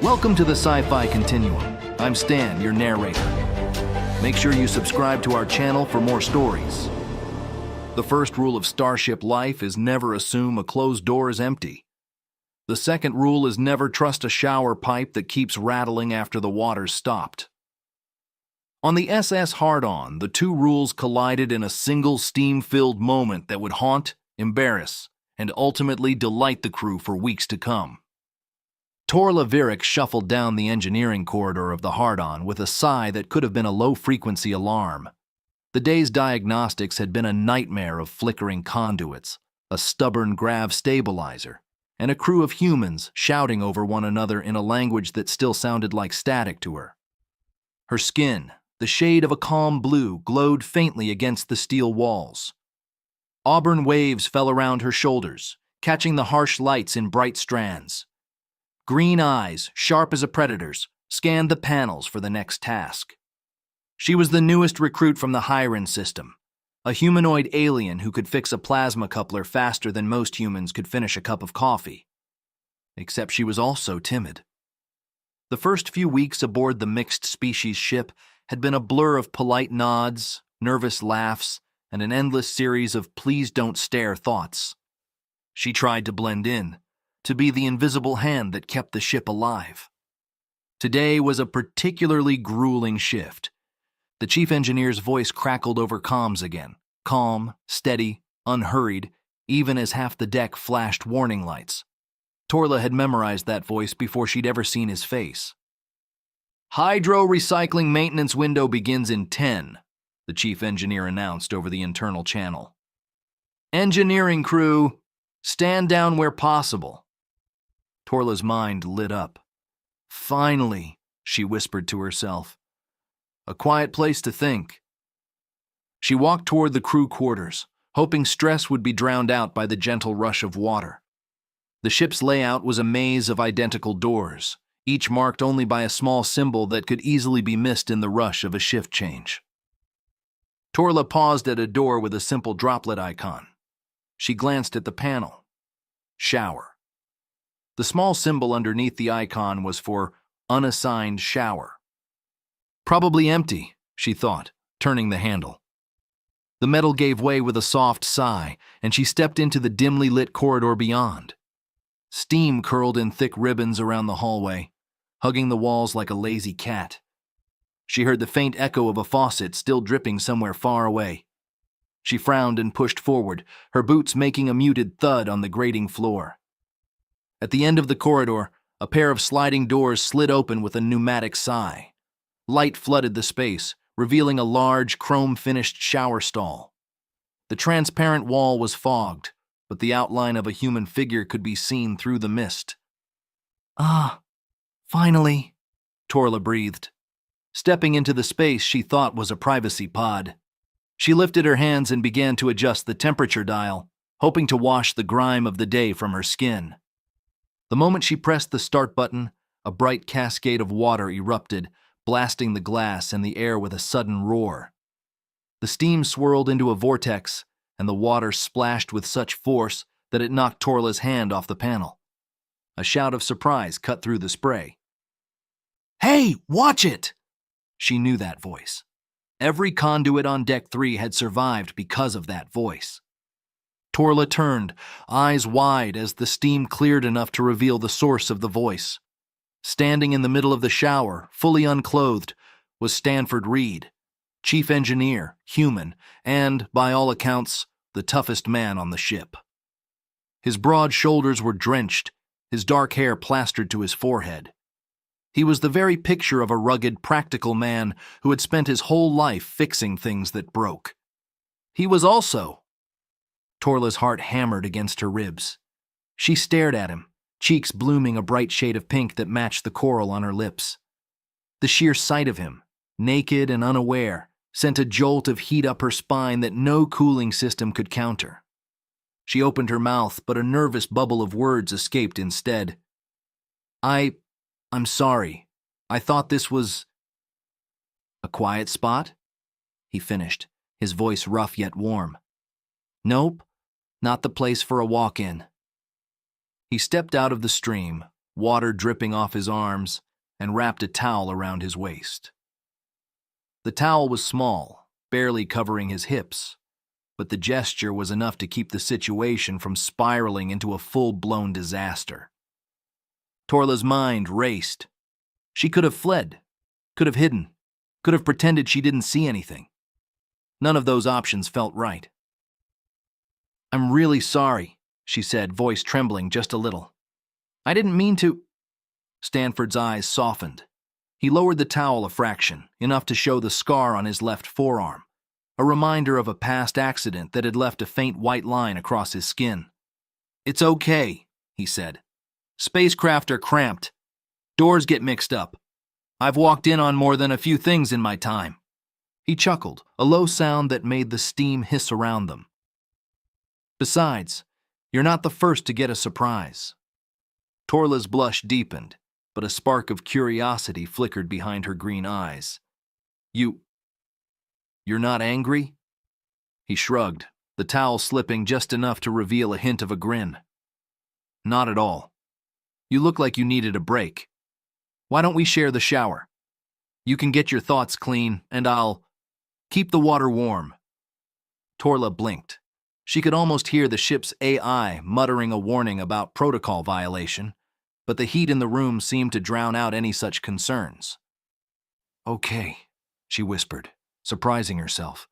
Welcome to the Sci-Fi Continuum. I'm Stan, your narrator. Make sure you subscribe to our channel for more stories. The first rule of starship life is never assume a closed door is empty. The second rule is never trust a shower pipe that keeps rattling after the water's stopped. On the SS Hard-On, the two rules collided in a single steam-filled moment that would haunt, embarrass, and ultimately delight the crew for weeks to come. Torla Virik shuffled down the engineering corridor of the Hard-On with a sigh that could have been a low-frequency alarm. The day's diagnostics had been a nightmare of flickering conduits, a stubborn grav stabilizer, and a crew of humans shouting over one another in a language that still sounded like static to her. Her skin, the shade of a calm blue, glowed faintly against the steel walls. Auburn waves fell around her shoulders, catching the harsh lights in bright strands. Green eyes, sharp as a predator's, scanned the panels for the next task. She was the newest recruit from the Hyren system, a humanoid alien who could fix a plasma coupler faster than most humans could finish a cup of coffee. Except she was also timid. The first few weeks aboard the mixed-species ship had been a blur of polite nods, nervous laughs, and an endless series of please don't stare thoughts. She tried to blend in, to be the invisible hand that kept the ship alive. Today was a particularly grueling shift. The chief engineer's voice crackled over comms again, calm, steady, unhurried, even as half the deck flashed warning lights. Torla had memorized that voice before she'd ever seen his face. Hydro recycling maintenance window begins in 10, the chief engineer announced over the internal channel. Engineering crew, stand down where possible. Torla's mind lit up. Finally, she whispered to herself. A quiet place to think. She walked toward the crew quarters, hoping stress would be drowned out by the gentle rush of water. The ship's layout was a maze of identical doors, each marked only by a small symbol that could easily be missed in the rush of a shift change. Torla paused at a door with a simple droplet icon. She glanced at the panel. Shower. The small symbol underneath the icon was for unassigned shower. Probably empty, she thought, turning the handle. The metal gave way with a soft sigh, and she stepped into the dimly lit corridor beyond. Steam curled in thick ribbons around the hallway, hugging the walls like a lazy cat. She heard the faint echo of a faucet still dripping somewhere far away. She frowned and pushed forward, her boots making a muted thud on the grating floor. At the end of the corridor, a pair of sliding doors slid open with a pneumatic sigh. Light flooded the space, revealing a large, chrome-finished shower stall. The transparent wall was fogged, but the outline of a human figure could be seen through the mist. Ah, finally, Torla breathed. Stepping into the space she thought was a privacy pod. She lifted her hands and began to adjust the temperature dial, hoping to wash the grime of the day from her skin. The moment she pressed the start button, a bright cascade of water erupted, blasting the glass and the air with a sudden roar. The steam swirled into a vortex, and the water splashed with such force that it knocked Torla's hand off the panel. A shout of surprise cut through the spray. Hey, watch it! She knew that voice. Every conduit on Deck 3 had survived because of that voice. Torla turned, eyes wide as the steam cleared enough to reveal the source of the voice. Standing in the middle of the shower, fully unclothed, was Stanford Reed, chief engineer, human, and, by all accounts, the toughest man on the ship. His broad shoulders were drenched, his dark hair plastered to his forehead. He was the very picture of a rugged, practical man who had spent his whole life fixing things that broke. He was also... Torla's heart hammered against her ribs. She stared at him, cheeks blooming a bright shade of pink that matched the coral on her lips. The sheer sight of him, naked and unaware, sent a jolt of heat up her spine that no cooling system could counter. She opened her mouth, but a nervous bubble of words escaped instead. I'm sorry. I thought this was... A quiet spot? He finished, his voice rough yet warm. Nope, not the place for a walk-in. He stepped out of the stream, water dripping off his arms, and wrapped a towel around his waist. The towel was small, barely covering his hips, but the gesture was enough to keep the situation from spiraling into a full-blown disaster. Torla's mind raced. She could have fled, could have hidden, could have pretended she didn't see anything. None of those options felt right. "I'm really sorry," she said, voice trembling just a little. "I didn't mean to." Stanford's eyes softened. He lowered the towel a fraction, enough to show the scar on his left forearm, a reminder of a past accident that had left a faint white line across his skin. "It's okay," he said. "Spacecraft are cramped. Doors get mixed up. I've walked in on more than a few things in my time." He chuckled, a low sound that made the steam hiss around them. "Besides, you're not the first to get a surprise." Torla's blush deepened, but a spark of curiosity flickered behind her green eyes. You're not angry?" He shrugged, the towel slipping just enough to reveal a hint of a grin. "Not at all. You look like you needed a break. Why don't we share the shower? You can get your thoughts clean, and I'll keep the water warm." Torla blinked. She could almost hear the ship's AI muttering a warning about protocol violation, but the heat in the room seemed to drown out any such concerns. "Okay," she whispered, surprising herself.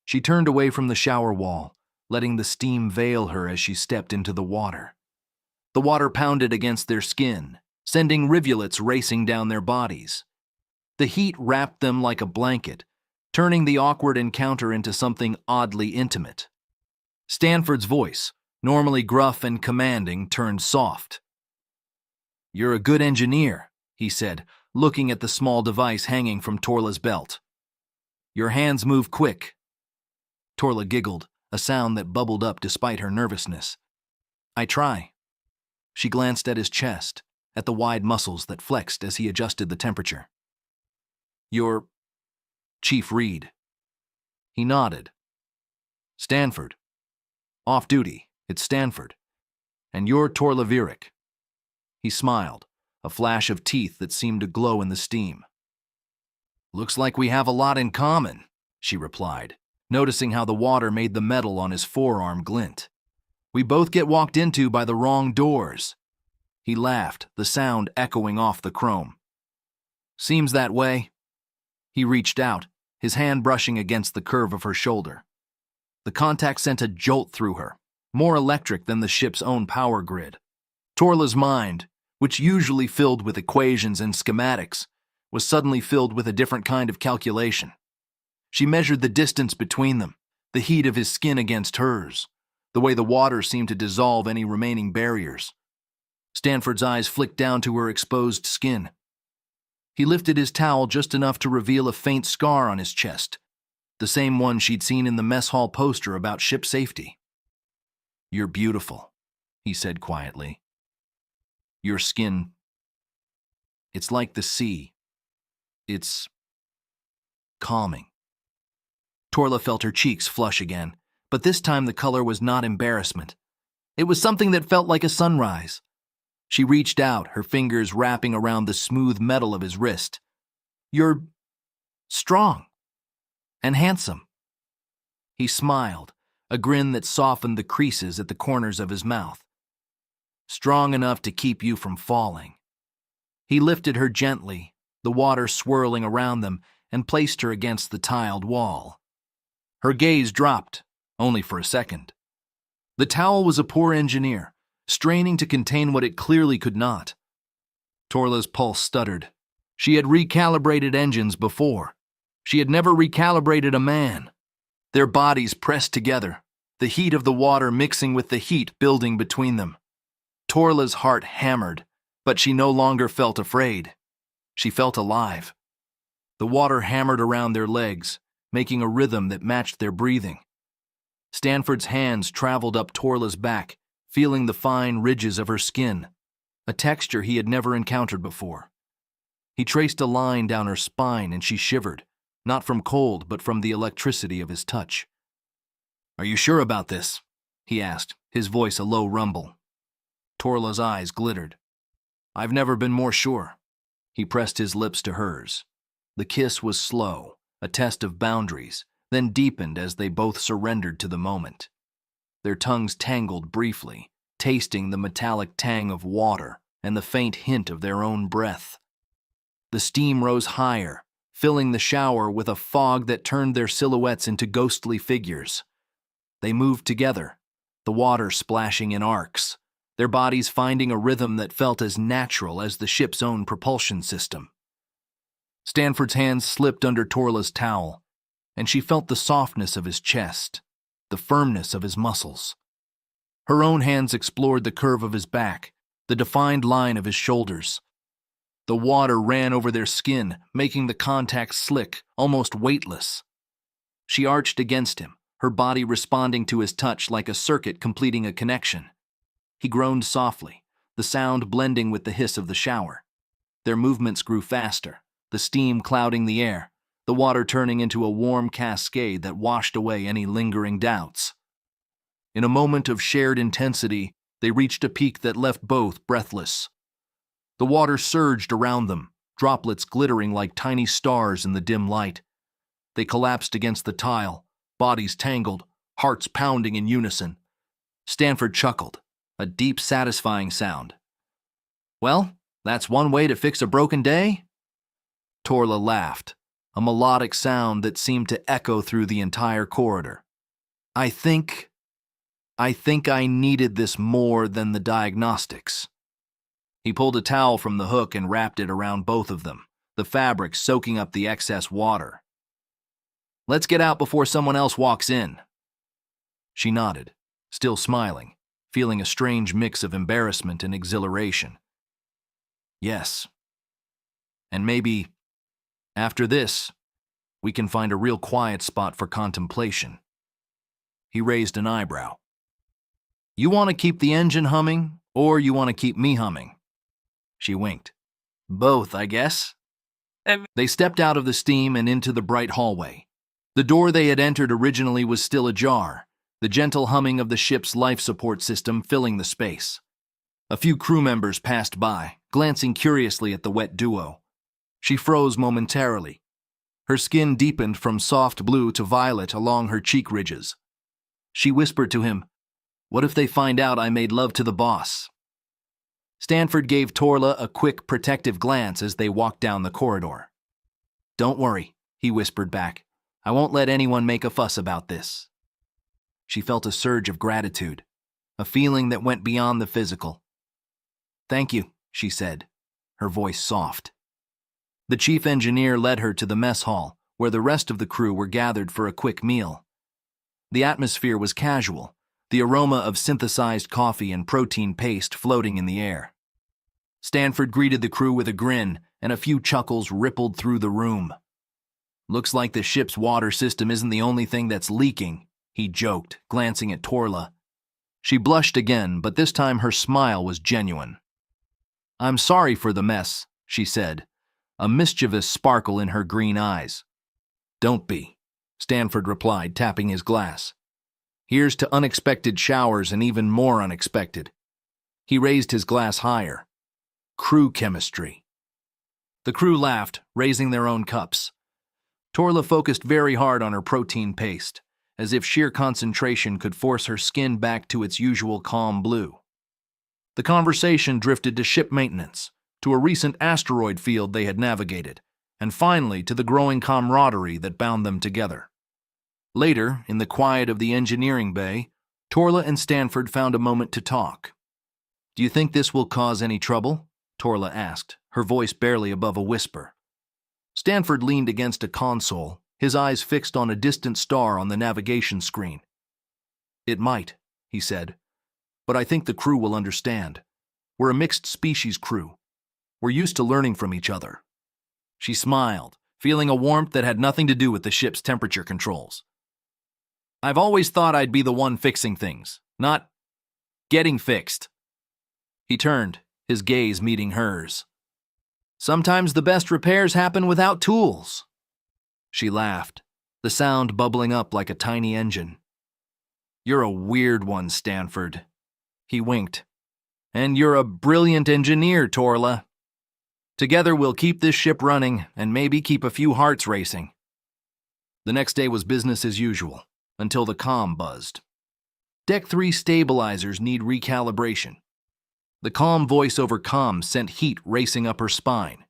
She turned away from the shower wall, letting the steam veil her as she stepped into the water. The water pounded against their skin, sending rivulets racing down their bodies. The heat wrapped them like a blanket, turning the awkward encounter into something oddly intimate. Stanford's voice, normally gruff and commanding, turned soft. "You're a good engineer," he said, looking at the small device hanging from Torla's belt. "Your hands move quick." Torla giggled, a sound that bubbled up despite her nervousness. "I try." She glanced at his chest, at the wide muscles that flexed as he adjusted the temperature. "You're Chief Reed." He nodded. "Stanford. Off duty, it's Stanford. And you're Torla Vierick." He smiled, a flash of teeth that seemed to glow in the steam. "Looks like we have a lot in common," she replied, noticing how the water made the metal on his forearm glint. "We both get walked into by the wrong doors." He laughed, the sound echoing off the chrome. "Seems that way." He reached out, his hand brushing against the curve of her shoulder. The contact sent a jolt through her, more electric than the ship's own power grid. Torla's mind, which usually filled with equations and schematics, was suddenly filled with a different kind of calculation. She measured the distance between them, the heat of his skin against hers, the way the water seemed to dissolve any remaining barriers. Stanford's eyes flicked down to her exposed skin. He lifted his towel just enough to reveal a faint scar on his chest, the same one she'd seen in the mess hall poster about ship safety. "You're beautiful," he said quietly. "Your skin, it's like the sea. It's calming." Torla felt her cheeks flush again, but this time the color was not embarrassment. It was something that felt like a sunrise. She reached out, her fingers wrapping around the smooth metal of his wrist. "You're strong and handsome." He smiled, a grin that softened the creases at the corners of his mouth. "Strong enough to keep you from falling." He lifted her gently, the water swirling around them, and placed her against the tiled wall. Her gaze dropped, only for a second. The towel was a poor engineer, straining to contain what it clearly could not. Torla's pulse stuttered. She had recalibrated engines before. She had never recalibrated a man. Their bodies pressed together, the heat of the water mixing with the heat building between them. Torla's heart hammered, but she no longer felt afraid. She felt alive. The water hammered around their legs, making a rhythm that matched their breathing. Stanford's hands traveled up Torla's back, feeling the fine ridges of her skin, a texture he had never encountered before. He traced a line down her spine and she shivered, not from cold but from the electricity of his touch. "Are you sure about this?" he asked, his voice a low rumble. Torla's eyes glittered. I've never been more sure. He pressed his lips to hers. The kiss was slow, a test of boundaries, then deepened as they both surrendered to the moment. Their tongues tangled briefly, tasting the metallic tang of water and the faint hint of their own breath. The steam rose higher, filling the shower with a fog that turned their silhouettes into ghostly figures. They moved together, the water splashing in arcs, their bodies finding a rhythm that felt as natural as the ship's own propulsion system. Stanford's hands slipped under Torla's towel, and she felt the softness of his chest, the firmness of his muscles. Her own hands explored the curve of his back, the defined line of his shoulders. The water ran over their skin, making the contact slick, almost weightless. She arched against him, her body responding to his touch like a circuit completing a connection. He groaned softly, the sound blending with the hiss of the shower. Their movements grew faster, the steam clouding the air, the water turning into a warm cascade that washed away any lingering doubts. In a moment of shared intensity, they reached a peak that left both breathless. The water surged around them, droplets glittering like tiny stars in the dim light. They collapsed against the tile, bodies tangled, hearts pounding in unison. Stanford chuckled, a deep, satisfying sound. Well, that's one way to fix a broken day? Torla laughed, a melodic sound that seemed to echo through the entire corridor. I think I needed this more than the diagnostics. He pulled a towel from the hook and wrapped it around both of them, the fabric soaking up the excess water. Let's get out before someone else walks in. She nodded, still smiling, feeling a strange mix of embarrassment and exhilaration. Yes. And maybe, after this, we can find a real quiet spot for contemplation. He raised an eyebrow. You want to keep the engine humming, or you want to keep me humming? She winked. Both, I guess. They stepped out of the steam and into the bright hallway. The door they had entered originally was still ajar, the gentle humming of the ship's life support system filling the space. A few crew members passed by, glancing curiously at the wet duo. She froze momentarily. Her skin deepened from soft blue to violet along her cheek ridges. She whispered to him, "What if they find out I made love to the boss?" Stanford gave Torla a quick, protective glance as they walked down the corridor. Don't worry, he whispered back. I won't let anyone make a fuss about this. She felt a surge of gratitude, a feeling that went beyond the physical. Thank you, she said, her voice soft. The chief engineer led her to the mess hall, where the rest of the crew were gathered for a quick meal. The atmosphere was casual, the aroma of synthesized coffee and protein paste floating in the air. Stanford greeted the crew with a grin, and a few chuckles rippled through the room. Looks like the ship's water system isn't the only thing that's leaking, he joked, glancing at Torla. She blushed again, but this time her smile was genuine. I'm sorry for the mess, she said, a mischievous sparkle in her green eyes. Don't be, Stanford replied, tapping his glass. Here's to unexpected showers and even more unexpected. He raised his glass higher. Crew chemistry. The crew laughed, raising their own cups. Torla focused very hard on her protein paste, as if sheer concentration could force her skin back to its usual calm blue. The conversation drifted to ship maintenance, to a recent asteroid field they had navigated, and finally to the growing camaraderie that bound them together. Later, in the quiet of the engineering bay, Torla and Stanford found a moment to talk. Do you think this will cause any trouble? Torla asked, her voice barely above a whisper. Stanford leaned against a console, his eyes fixed on a distant star on the navigation screen. It might, he said, but I think the crew will understand. We're a mixed species crew. We're used to learning from each other. She smiled, feeling a warmth that had nothing to do with the ship's temperature controls. I've always thought I'd be the one fixing things, not getting fixed. He turned, his gaze meeting hers. Sometimes the best repairs happen without tools. She laughed, the sound bubbling up like a tiny engine. You're a weird one, Stanford. He winked. And you're a brilliant engineer, Torla. Together we'll keep this ship running and maybe keep a few hearts racing. The next day was business as usual, until the comm buzzed. Deck 3 stabilizers need recalibration. The calm voice over comm sent heat racing up her spine.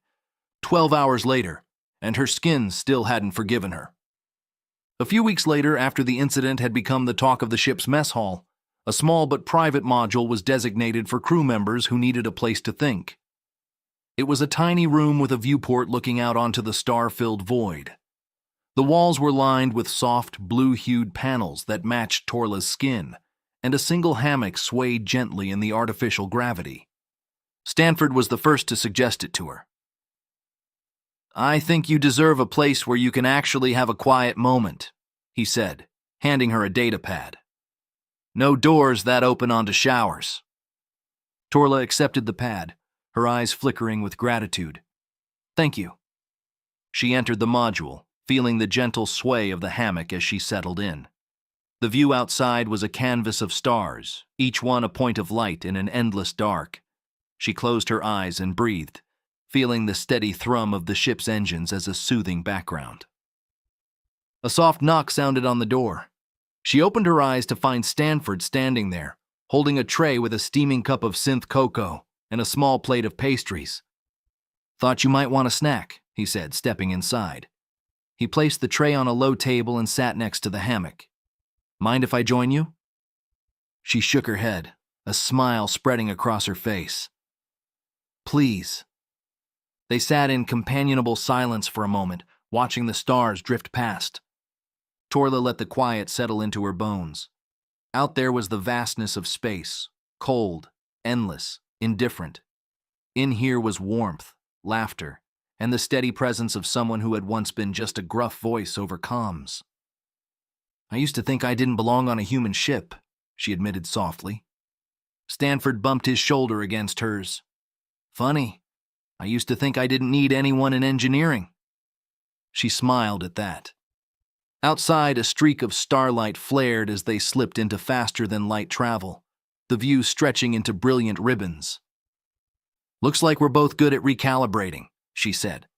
12 hours later, and her skin still hadn't forgiven her. A few weeks later, after the incident had become the talk of the ship's mess hall, a small but private module was designated for crew members who needed a place to think. It was a tiny room with a viewport looking out onto the star-filled void. The walls were lined with soft, blue-hued panels that matched Torla's skin, and a single hammock swayed gently in the artificial gravity. Stanford was the first to suggest it to her. "I think you deserve a place where you can actually have a quiet moment," he said, handing her a data pad. "No doors that open onto showers." Torla accepted the pad, her eyes flickering with gratitude. "Thank you." She entered the module, feeling the gentle sway of the hammock as she settled in. The view outside was a canvas of stars, each one a point of light in an endless dark. She closed her eyes and breathed, feeling the steady thrum of the ship's engines as a soothing background. A soft knock sounded on the door. She opened her eyes to find Stanford standing there, holding a tray with a steaming cup of synth cocoa and a small plate of pastries. "Thought you might want a snack," he said, stepping inside. He placed the tray on a low table and sat next to the hammock. "Mind if I join you?" She shook her head, a smile spreading across her face. "Please." They sat in companionable silence for a moment, watching the stars drift past. Torla let the quiet settle into her bones. Out there was the vastness of space, cold, endless, indifferent. In here was warmth, laughter, and the steady presence of someone who had once been just a gruff voice over comms. "I used to think I didn't belong on a human ship," she admitted softly. Stanford bumped his shoulder against hers. "Funny. I used to think I didn't need anyone in engineering." She smiled at that. Outside, a streak of starlight flared as they slipped into faster-than-light travel, the view stretching into brilliant ribbons. "Looks like we're both good at recalibrating," she said.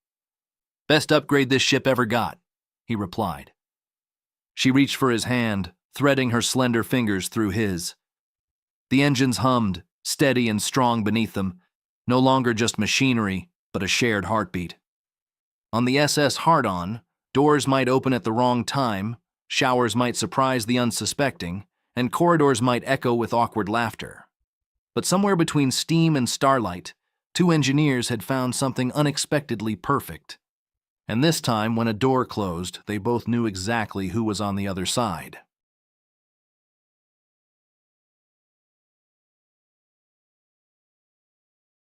"Best upgrade this ship ever got," he replied. She reached for his hand, threading her slender fingers through his. The engines hummed, steady and strong beneath them, no longer just machinery, but a shared heartbeat. On the SS Hard-On, doors might open at the wrong time, showers might surprise the unsuspecting, and corridors might echo with awkward laughter. But somewhere between steam and starlight, two engineers had found something unexpectedly perfect. And this time, when a door closed, they both knew exactly who was on the other side.